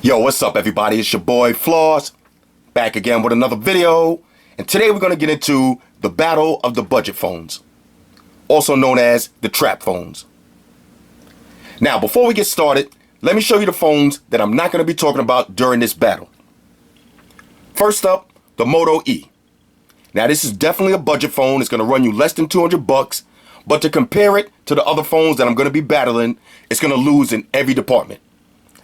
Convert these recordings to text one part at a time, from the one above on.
Yo, what's up everybody? It's your boy Floss, back again with another video. And today we're going to get into the battle of the budget phones, also known as the trap phones. Now, before we get started, let me show you the phones that I'm not going to be talking about during this battle. First up, the Moto E. Now, this is definitely a budget phone. It's going to run you less than 200 bucks, but to compare it to the other phones that I'm going to be battling, it's going to lose in every department.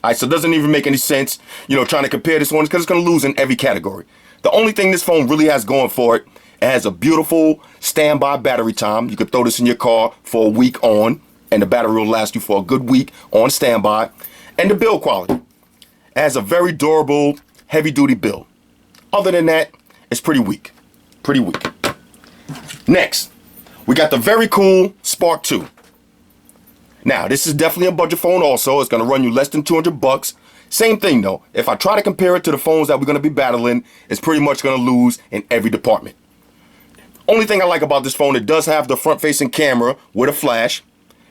Alright, so it doesn't even make any sense, trying to compare this one because it's going to lose in every category. The only thing this phone really has going for it, it has a beautiful standby battery time. You could throw this in your car for a week on, and the battery will last you for a good week on standby. And the build quality. It has a very durable, heavy-duty build. Other than that, it's pretty weak. Pretty weak. Next, we got the very cool Spark 2. Now, this is definitely a budget phone also. It's going to run you less than 200 bucks. Same thing though. If I try to compare it to the phones that we're going to be battling, it's pretty much going to lose in every department. Only thing I like about this phone, it does have the front-facing camera with a flash.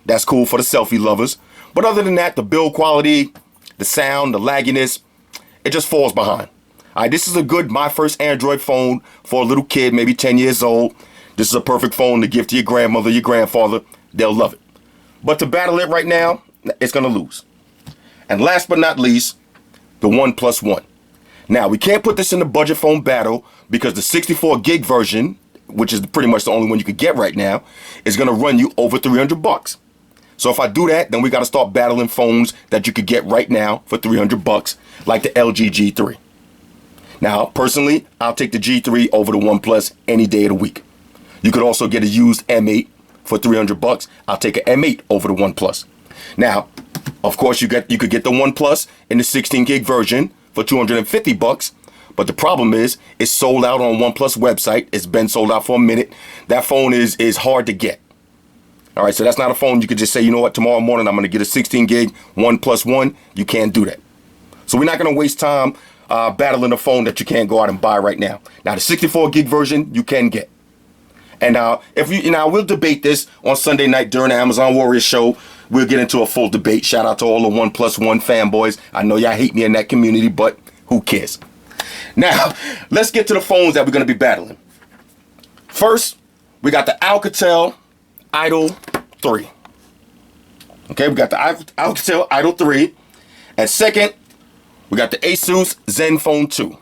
That's cool for the selfie lovers. But other than that, the build quality, the sound, the lagginess, it just falls behind. Alright, this is a good my first Android phone for a little kid, maybe 10 years old. This is a perfect phone to give to your grandmother, your grandfather. They'll love it. But to battle it right now, it's going to lose. And last but not least, the OnePlus One. Now, we can't put this in the budget phone battle because the 64 gig version, which is pretty much the only one you could get right now, is going to run you over 300 bucks. So if I do that, then we got to start battling phones that you could get right now for 300 bucks, like the LG G3. Now, personally, I'll take the G3 over the OnePlus any day of the week. You could also get a used M8 for 300 bucks. I'll take an M8 over the OnePlus. Now, of course, you could get the OnePlus in the 16 gig version for 250 bucks. But the problem is, it's sold out on OnePlus website. It's been sold out for a minute. That phone is hard to get. All right, so that's not a phone you could just say, you know what, tomorrow morning I'm going to get a 16 gig OnePlus One. You can't do that. So we're not going to waste time battling a phone that you can't go out and buy right now. Now, the 64 gig version you can get. And we'll debate this on Sunday night during the Amazon Warriors show. We'll get into a full debate. Shout out to all the OnePlus One fanboys. I know y'all hate me in that community, but who cares? Now, let's get to the phones that we're going to be battling. First, we got the Alcatel Idol 3. Okay, we got the Alcatel Idol 3. And second, we got the Asus Zenfone 2.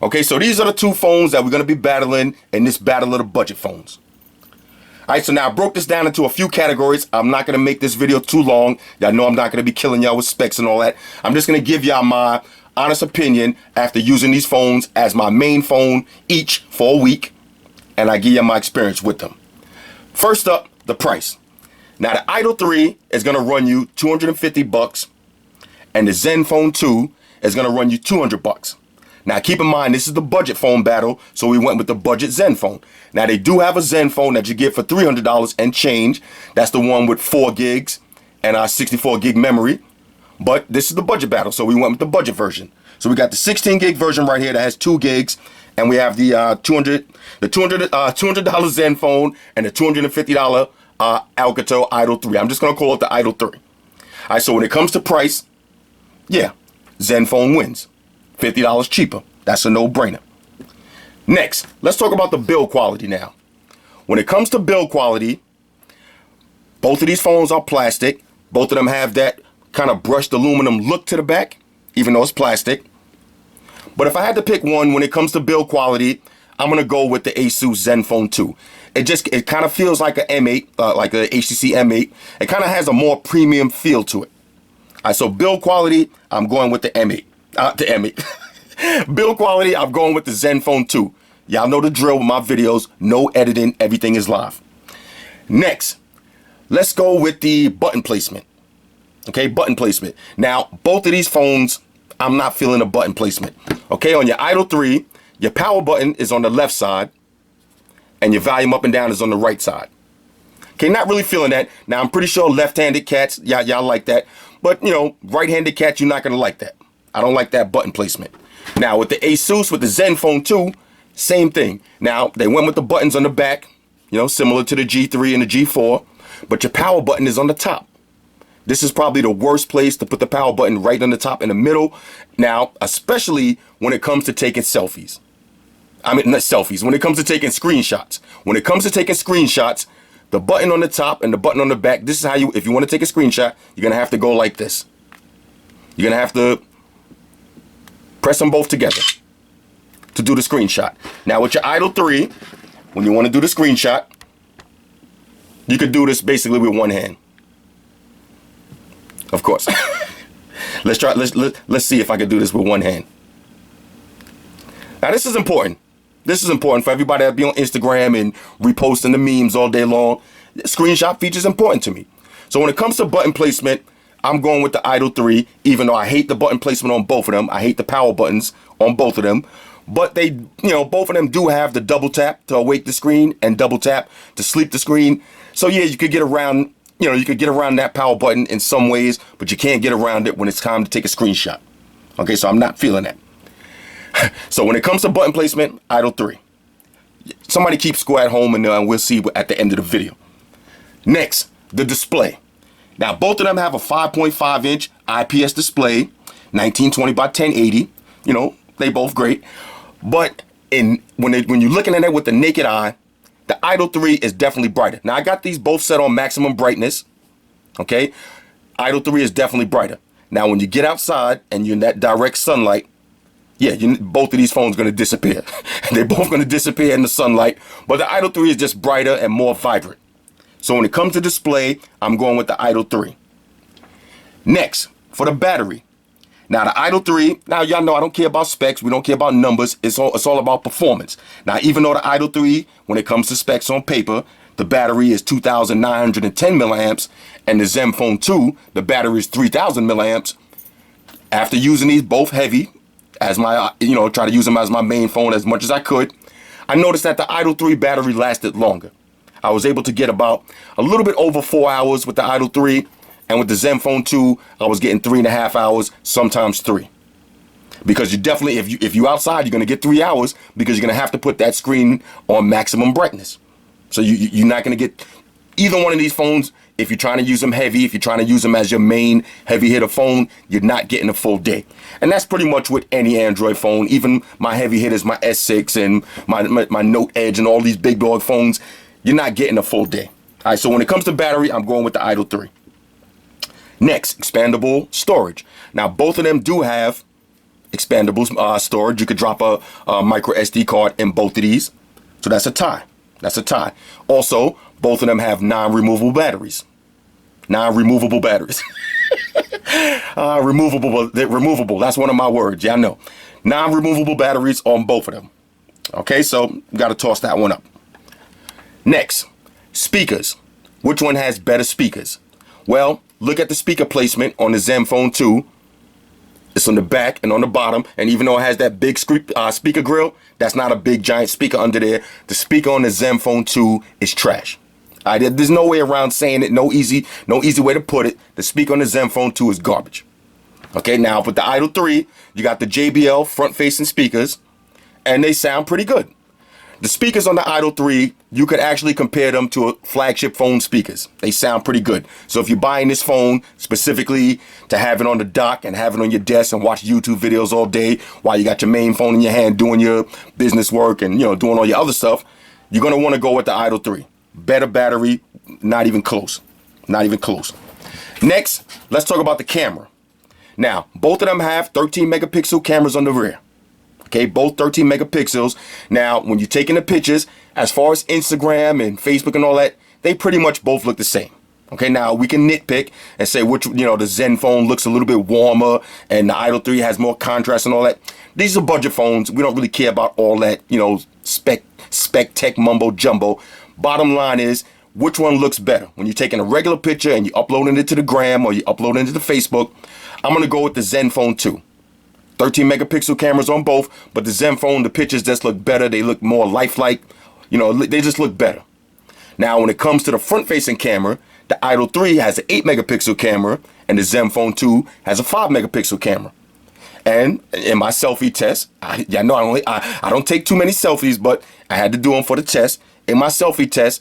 Okay, so these are the two phones that we're going to be battling in this battle of the budget phones. Alright, so now I broke this down into a few categories. I'm not going to make this video too long. Y'all know I'm not going to be killing y'all with specs and all that. I'm just going to give y'all my honest opinion after using these phones as my main phone each for a week. And I give you my experience with them. First up, the price. Now the Idol 3 is going to run you 250 bucks. And the Zenfone 2 is going to run you 200 bucks. Now, keep in mind, this is the budget phone battle, so we went with the budget Zenfone. Now, they do have a Zenfone that you get for $300 and change. That's the one with 4 gigs and 64 gig memory. But this is the budget battle, so we went with the budget version. So we got the 16 gig version right here that has 2 gigs, and we have the $200 Zenfone and the $250 Alcatel Idol 3. I'm just going to call it the Idol 3. All right, so when it comes to price, yeah, Zenfone wins. $50 cheaper. That's a no-brainer. Next, let's talk about the build quality now. When it comes to build quality, both of these phones are plastic. Both of them have that kind of brushed aluminum look to the back, even though it's plastic. But if I had to pick one when it comes to build quality, I'm going to go with the Asus Zenfone 2. It kind of feels like an M8, like a HTC M8. It kind of has a more premium feel to it. All right, so build quality, I'm going with the M8. Build quality, I'm going with the Zenfone 2. Y'all know the drill with my videos. No editing, everything is live. Next, let's go with the button placement. Okay, button placement. Now, both of these phones, I'm not feeling the button placement. Okay, on your Idol 3, your power button is on the left side, and your volume up and down is on the right side. Okay, not really feeling that. Now, I'm pretty sure left-handed cats, y'all like that. But, right-handed cats, you're not going to like that. I don't like that button placement. Now, with the Asus, with the Zenfone 2, same thing. Now, they went with the buttons on the back, similar to the G3 and the G4, but your power button is on the top. This is probably the worst place to put the power button, right on the top in the middle. Now, especially when it comes to taking selfies. I mean, not selfies, when it comes to taking screenshots. When it comes to taking screenshots, the button on the top and the button on the back, this is how you, if you want to take a screenshot, you're going to have to go like this. You're going to have to press them both together to do the screenshot. Now with your Idol 3, when you want to do the screenshot, you could do this basically with one hand. Of course. Let's see if I can do this with one hand. Now this is important. This is important for everybody that be on Instagram and reposting the memes all day long. Screenshot feature is important to me. So when it comes to button placement, I'm going with the Idol 3, even though I hate the button placement on both of them. I hate the power buttons on both of them. But they, both of them do have the double tap to awake the screen and double tap to sleep the screen. So yeah, you could get around, you could get around that power button in some ways, but you can't get around it when it's time to take a screenshot. Okay, so I'm not feeling that. So when it comes to button placement, Idol 3. Somebody keep score at home, and we'll see at the end of the video. Next, the display. Now, both of them have a 5.5-inch IPS display, 1920 by 1080. They both great. But when you're looking at it with the naked eye, the Idol 3 is definitely brighter. Now, I got these both set on maximum brightness. Okay? Idol 3 is definitely brighter. Now, when you get outside and you're in that direct sunlight, yeah, both of these phones are going to disappear. They're both going to disappear in the sunlight. But the Idol 3 is just brighter and more vibrant. So when it comes to display, I'm going with the Idol 3. Next, for the battery. Now the Idol 3, now y'all know I don't care about specs. We don't care about numbers. It's all about performance. Now even though the Idol 3, when it comes to specs on paper, the battery is 2,910 milliamps, and the Zenfone 2, the battery is 3,000 milliamps. After using these both heavy, as my, try to use them as my main phone as much as I could, I noticed that the Idol 3 battery lasted longer. I was able to get about a little bit over 4 hours with the Idol 3, and with the Zenfone 2, I was getting 3.5 hours, sometimes 3. Because you definitely, if you outside, you're going to get 3 hours because you're going to have to put that screen on maximum brightness. So you're not going to get either one of these phones. If you're trying to use them heavy, if you're trying to use them as your main heavy hitter phone, you're not getting a full day. And that's pretty much with any Android phone. Even my heavy hitters, my S6 and my Note Edge and all these big dog phones, you're not getting a full day. All right, so when it comes to battery, I'm going with the Idol 3. Next, expandable storage. Now, both of them do have expandable storage. You could drop a micro SD card in both of these. So that's a tie. That's a tie. Also, both of them have non-removable batteries. Non-removable batteries. Removable. That's one of my words. Yeah, I know. Non-removable batteries on both of them. Okay, so got to toss that one up. Next, speakers. Which one has better speakers? Well, look at the speaker placement on the Zenfone 2. It's on the back and on the bottom. And even though it has that big speaker grill, that's not a big giant speaker under there. The speaker on the Zenfone 2 is trash. There's no way around saying it. No easy way to put it. The speaker on the Zenfone 2 is garbage. Okay, now with the Idol 3, you got the JBL front-facing speakers, and they sound pretty good. The speakers on the Idol 3, you could actually compare them to flagship phone speakers. They sound pretty good. So if you're buying this phone specifically to have it on the dock and have it on your desk and watch YouTube videos all day while you got your main phone in your hand doing your business work and doing all your other stuff, you're going to want to go with the Idol 3. Better battery, not even close. Not even close. Next, let's talk about the camera. Now, both of them have 13 megapixel cameras on the rear. Okay, both 13 megapixels. Now, when you're taking the pictures, as far as Instagram and Facebook and all that, they pretty much both look the same. Okay, now we can nitpick and say which, the Zenfone looks a little bit warmer and the Idol 3 has more contrast and all that. These are budget phones. We don't really care about all that, spec tech mumbo jumbo. Bottom line is, which one looks better? When you're taking a regular picture and you're uploading it to the gram or you're uploading it to the Facebook, I'm going to go with the Zenfone 2. 13 megapixel cameras on both, but the Zenfone, the pictures just look better. They look more lifelike. They just look better. Now, when it comes to the front-facing camera, the Idol 3 has an 8 megapixel camera, and the Zenfone 2 has a 5 megapixel camera. And in my selfie test, I don't take too many selfies, but I had to do them for the test. In my selfie test,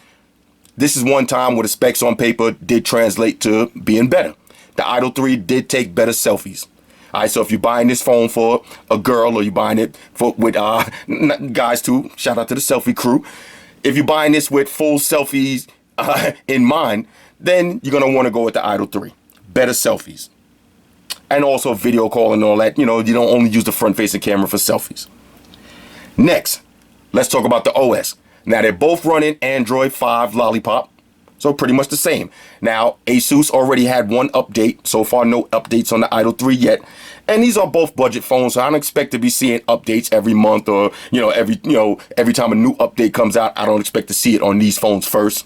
this is one time where the specs on paper did translate to being better. the Idol 3 did take better selfies. All right, so if you're buying this phone for a girl or you're buying it for with guys too, shout out to the selfie crew. If you're buying this with full selfies in mind, then you're gonna want to go with the Idol 3. Better selfies. And also video call and all that. You know, you don't only use the front-facing camera for selfies. Next, let's talk about the OS. Now, they're both running Android 5 Lollipop, so pretty much the same. Now, Asus already had one update. So far, no updates on the Idol 3 yet. And these are both budget phones, so I don't expect to be seeing updates every month or, every time a new update comes out. I don't expect to see it on these phones first.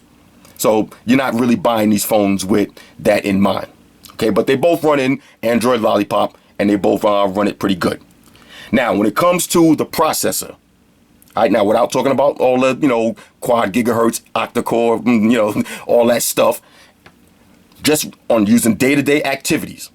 So you're not really buying these phones with that in mind. Okay, but they both run in Android Lollipop, and they both run it pretty good. Now, when it comes to the processor, all right, now without talking about all the, quad gigahertz, octa-core, all that stuff, just on using day-to-day activities,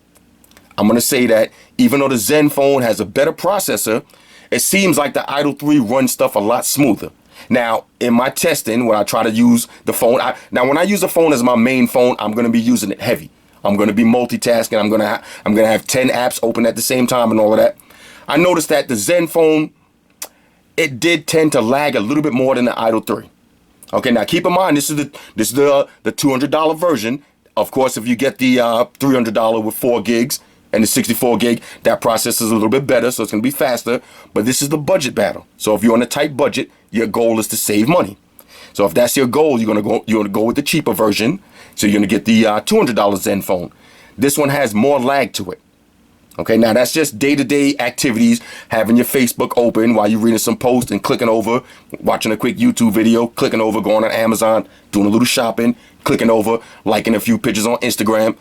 I'm going to say that even though the Zen phone has a better processor, it seems like the Idol 3 runs stuff a lot smoother. Now, in my testing, when I try to use the phone, when I use the phone as my main phone, I'm going to be using it heavy. I'm going to be multitasking. I'm going to have 10 apps open at the same time and all of that. I noticed that the Zen phone, it did tend to lag a little bit more than the Idol 3. Okay, now keep in mind, this is the $200 version. Of course, if you get the $300 with 4 gigs and the 64 gig, that processor is a little bit better, so it's going to be faster. But this is the budget battle. So if you're on a tight budget, your goal is to save money. So if that's your goal, you're going to go with the cheaper version. So you're going to get the $200 Zen phone. This one has more lag to it. Okay, now that's just day-to-day activities, having your Facebook open while you're reading some posts and clicking over, watching a quick YouTube video, clicking over, going on Amazon, doing a little shopping, clicking over, liking a few pictures on Instagram.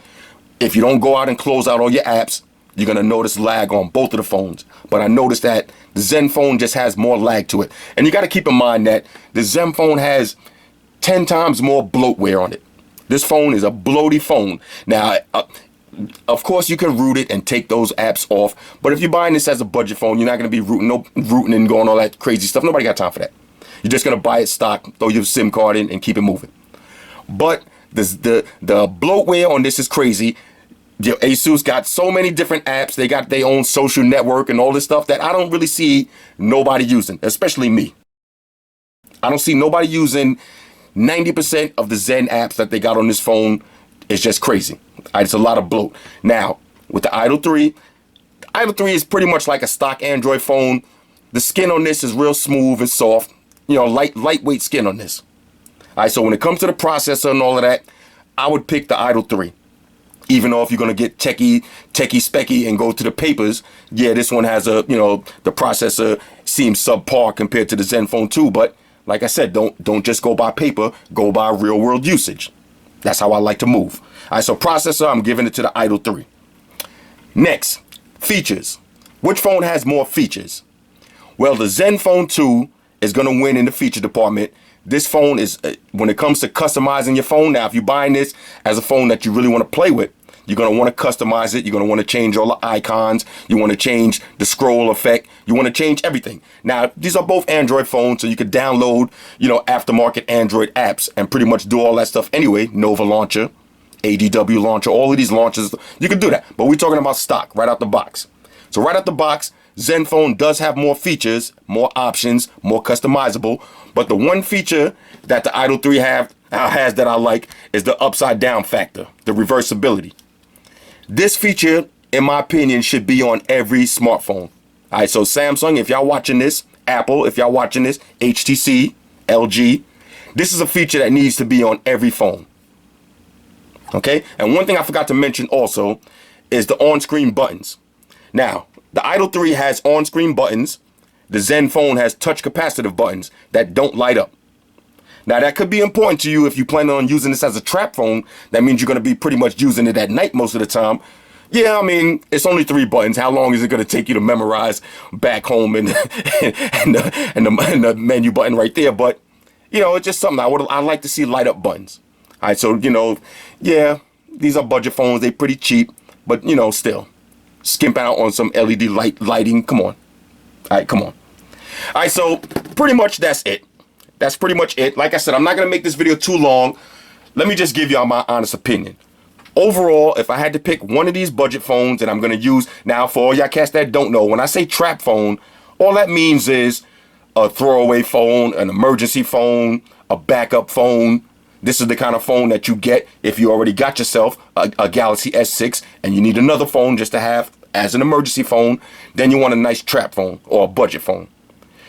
If you don't go out and close out all your apps, you're going to notice lag on both of the phones. But I noticed that the Zen phone just has more lag to it. And you got to keep in mind that the Zen phone has 10 times more bloatware on it. This phone is a bloaty phone. Now, of course, you can root it and take those apps off. But if you're buying this as a budget phone, you're not going to be rooting and going all that crazy stuff. Nobody got time for that. You're just going to buy it stock, throw your SIM card in, and keep it moving. But the bloatware on this is crazy. Asus got so many different apps. They got their own social network and all this stuff that I don't really see nobody using, especially me. I don't see nobody using 90% of the Zen apps that they got on this phone. It's just crazy. It's a lot of bloat. Now, with the Idol 3, the Idol 3 is pretty much like a stock Android phone. The skin on this is real smooth and soft. Lightweight skin on this. All right, so when it comes to the processor and all of that, I would pick the Idol 3. Even though if you're going to get techie specky and go to the papers, yeah, this one has the processor seems subpar compared to the Zen phone 2. But like I said, don't just go by paper, go by real world usage. That's how I like to move. All right, so processor, I'm giving it to the Idol 3. Next, features. Which phone has more features? Well, the Zen phone 2 is going to win in the feature department. This phone is, when it comes to customizing your phone, now if you're buying this as a phone that you really want to play with, you're going to want to customize it. You're going to want to change all the icons. You want to change the scroll effect. You want to change everything. Now, these are both Android phones, so you could download, aftermarket Android apps and pretty much do all that stuff anyway. Nova Launcher, ADW Launcher, all of these launchers, you can do that. But we're talking about stock right out the box. So right out the box, Zen phone does have more features, more options, more customizable. But the one feature that the Idol 3 has that I like is the upside down factor, the reversibility. This feature, in my opinion, should be on every smartphone. All right, so Samsung, if y'all watching this, Apple, if y'all watching this, HTC, LG, this is a feature that needs to be on every phone. Okay, and one thing I forgot to mention also is the on-screen buttons. Now, the Idol 3 has on-screen buttons. The Zen phone has touch capacitive buttons that don't light up. Now, that could be important to you if you plan on using this as a trap phone. That means you're going to be pretty much using it at night most of the time. Yeah, I mean, it's only 3 buttons. How long is it going to take you to memorize back home and the menu button right there? But, it's just something I like to see light up buttons. All right, so, yeah, these are budget phones. They're pretty cheap, but, still. Skimp out on some LED lighting. Come on. All right, come on. All right, so pretty much that's it. That's pretty much it. Like I said, I'm not going to make this video too long. Let me just give y'all my honest opinion. Overall, if I had to pick one of these budget phones that I'm going to use, now for all y'all cats that don't know, when I say trap phone, all that means is a throwaway phone, an emergency phone, a backup phone. This is the kind of phone that you get if you already got yourself a Galaxy S6 and you need another phone just to have as an emergency phone. Then you want a nice trap phone or a budget phone.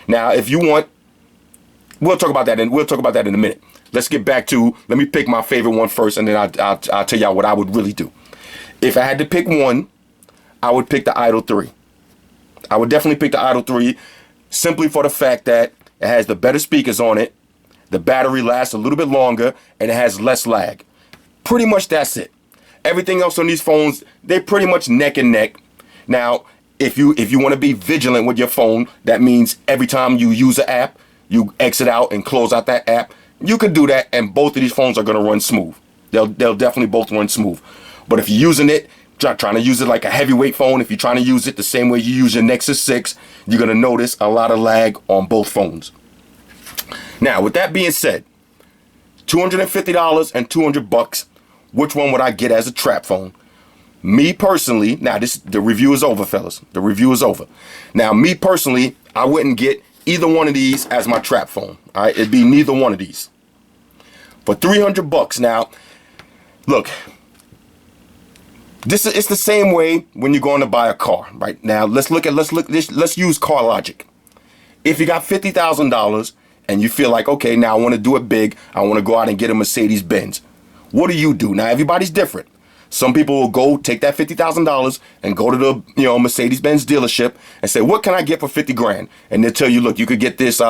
Now, if you want, we'll talk about that in a minute. Let's get back to, let me pick my favorite one first, and then I'll tell y'all what I would really do. If I had to pick one, I would pick the Idol 3. I would definitely pick the Idol 3 simply for the fact that it has the better speakers on it, the battery lasts a little bit longer, and it has less lag. Pretty much that's it. Everything else on these phones, they're pretty much neck and neck. Now, if you want to be vigilant with your phone, that means every time you use an app, you exit out and close out that app. You could do that, and both of these phones are going to run smooth. They'll definitely both run smooth. But if you're using it, trying to use it like a heavyweight phone, if you're trying to use it the same way you use your Nexus 6, you're going to notice a lot of lag on both phones. Now, with that being said, $250 and $200, which one would I get as a trap phone? Me personally, now the review is over, fellas. The review is over. Now, me personally, I wouldn't get either one of these as my trap phone. All right, it'd be neither one of these. For $300 now, look, it's the same way when you're going to buy a car. Right now, let's use car logic. If you got $50,000 and you feel like, okay, now I want to do it big, I want to go out and get a Mercedes Benz. What do? Now everybody's different. Some people will go take that $50,000 and go to the Mercedes-Benz dealership and say, what can I get for 50 grand? And they'll tell you, look, you could get this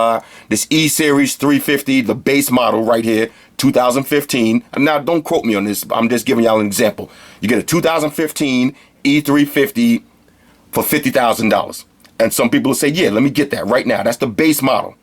E-Series 350, the base model right here, 2015. And now don't quote me on this. I'm just giving y'all an example. You get a 2015 E350 for $50,000. And some people will say, yeah, let me get that right now. That's the base model,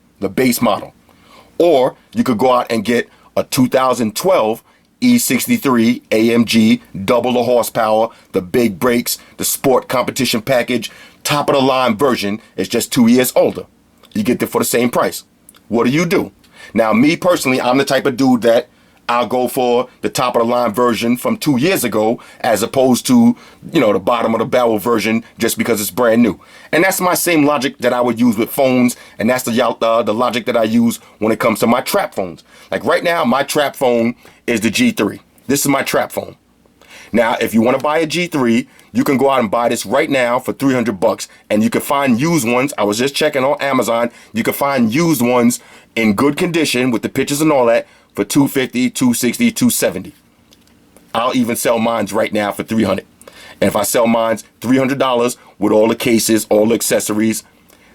Or you could go out and get a 2012 E63 AMG, double the horsepower, the big brakes, the sport competition package, top of the line version is just 2 years older. You get it for the same price. What do? Now, me personally, I'm the type of dude that I'll go for the top of the line version from 2 years ago as opposed to, the bottom of the barrel version just because it's brand new. And that's my same logic that I would use with phones. And that's the logic that I use when it comes to my trap phones. Like right now, my trap phone is the G3. This is my trap phone. Now, if you want to buy a G3, you can go out and buy this right now for $300, and you can find used ones. I was just checking on Amazon. You can find used ones in good condition with the pictures and all that for $250, $260, $270. I'll even sell mines right now for $300. And if I sell mines $300 with all the cases, all the accessories,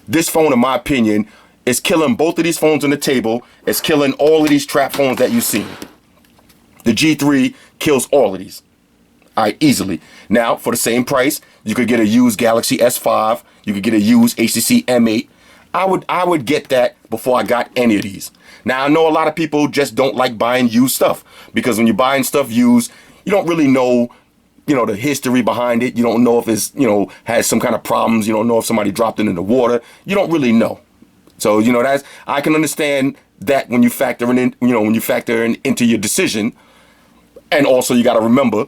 this phone, in my opinion, is killing both of these phones on the table. It's killing all of these trap phones that you've seen. The G3 kills all of these. All right, easily. Now, for the same price, you could get a used Galaxy S5. You could get a used HTC M8. I would get that before I got any of these. Now, I know a lot of people just don't like buying used stuff because when you're buying stuff used, you don't really know, the history behind it. You don't know if it's, has some kind of problems. You don't know if somebody dropped it in the water. You don't really know. So, I can understand that when you factor into your decision. And also you got to remember,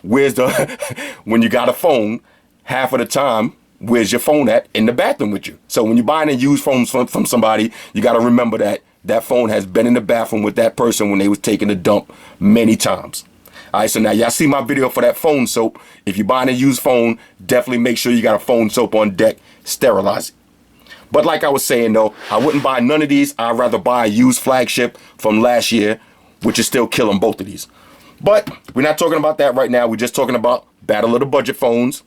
when you got a phone, half of the time, where's your phone at? In the bathroom with you. So when you're buying a used phone from somebody, you got to remember that phone has been in the bathroom with that person when they was taking a dump many times. All right, so now y'all see my video for that phone soap. If you're buying a used phone, definitely make sure you got a phone soap on deck. Sterilize it. But like I was saying, though, I wouldn't buy none of these. I'd rather buy a used flagship from last year, which is still killing both of these. But we're not talking about that right now. We're just talking about battle of the budget phones.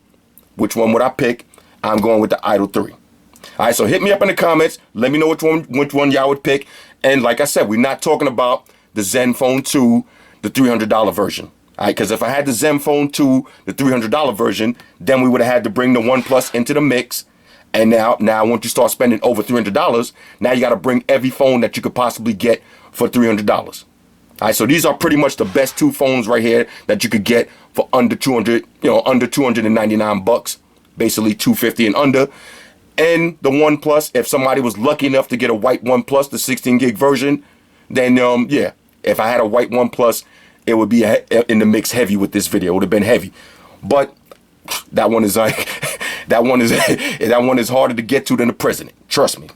Which one would I pick? I'm going with the Idol 3. All right, so hit me up in the comments. Let me know which one y'all would pick. And like I said, we're not talking about the Zenfone 2, the $300 version. All right, because if I had the Zenfone 2, the $300 version, then we would have had to bring the OnePlus into the mix. And now once you start spending over $300, now you got to bring every phone that you could possibly get for $300. All right, so these are pretty much the best two phones right here that you could get for under $299, basically $250 and under. And the OnePlus, if somebody was lucky enough to get a white OnePlus, the 16 gig version, then yeah, if I had a white OnePlus, it would be in the mix heavy with this video. It would have been heavy. But that one is like, that one is harder to get to than the president. Trust me.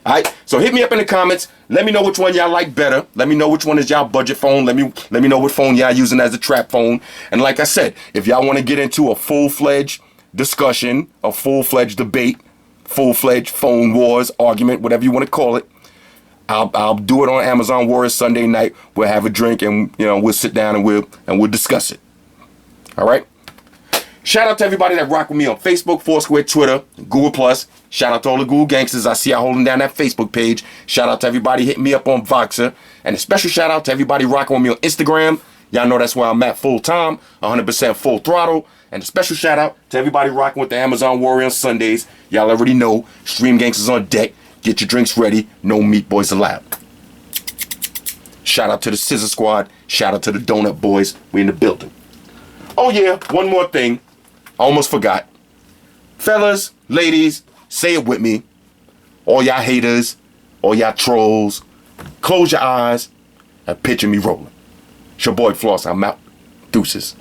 All right, so hit me up in the comments. Let me know which one y'all like better. Let me know which one is y'all budget phone. Let me know what phone y'all using as a trap phone. And like I said, if y'all want to get into a full-fledged discussion, a full-fledged debate, full-fledged phone wars, argument, whatever you want to call it, I'll do it on Amazon Warriors Sunday night. We'll have a drink and we'll sit down and we'll discuss it. All right. Shout out to everybody that rock with me on Facebook, Foursquare, Twitter, Google Plus. Shout out to all the Google gangsters. I see y'all holding down that Facebook page. Shout out to everybody hitting me up on Voxer. And a special shout out to everybody rocking with me on Instagram. Y'all know that's where I'm at full time, 100% full throttle. And a special shout out to everybody rocking with the Amazon Warrior on Sundays. Y'all already know, Stream Gangsters on deck. Get your drinks ready. No meat boys allowed. Shout out to the Scissor Squad. Shout out to the Donut Boys. We in the building. Oh yeah, one more thing. I almost forgot. Fellas, ladies, say it with me. All y'all haters, all y'all trolls, close your eyes and picture me rolling. It's your boy Floss. I'm out. Deuces.